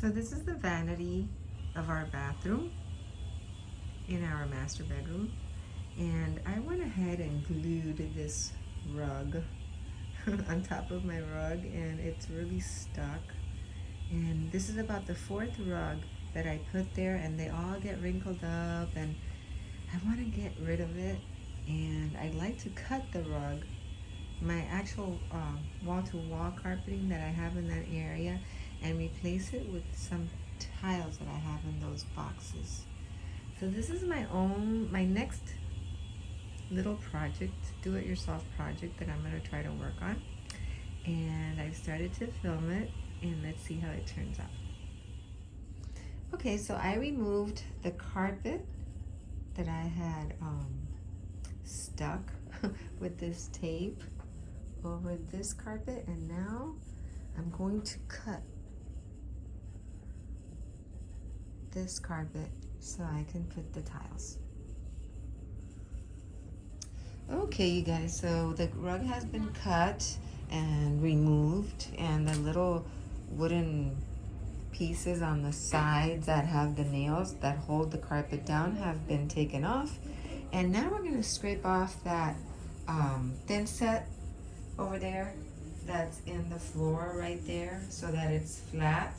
So this is the vanity of our bathroom in our master bedroom, and I went ahead and glued this rug on top of my rug, and it's really stuck. And this is about the fourth rug that I put there, and they all get wrinkled up, and I want to get rid of it. And I'd like to cut the rug, my actual wall-to-wall carpeting that I have in that area, and replace it with some tiles that I have in those boxes. So this is my next little project, do-it-yourself project that I'm going to try to work on. And I've started to film it, and let's see how it turns out. Okay, so I removed the carpet that I had stuck with this tape over this carpet, and now I'm going to cut this carpet so I can put the tiles. Okay, you guys, so the rug has been cut and removed, and the little wooden pieces on the sides that have the nails that hold the carpet down have been taken off. And now we're going to scrape off that thin set over there that's in the floor right there, so that it's flat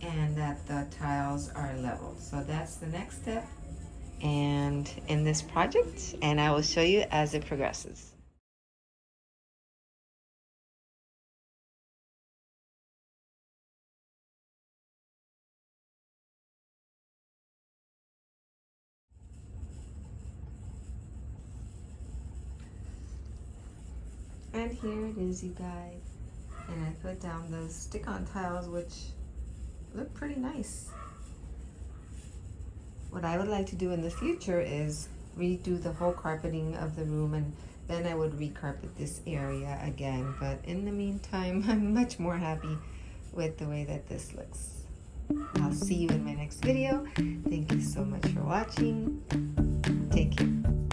and that the tiles are level. So that's the next step and in this project, and I will show you as it progresses. And here it is, you guys. And I put down those stick-on tiles, which look pretty nice. What I would like to do in the future is redo the whole carpeting of the room, and then I would recarpet this area again. But in the meantime, I'm much more happy with the way that this looks. I'll see you in my next video. Thank you so much for watching. Take care.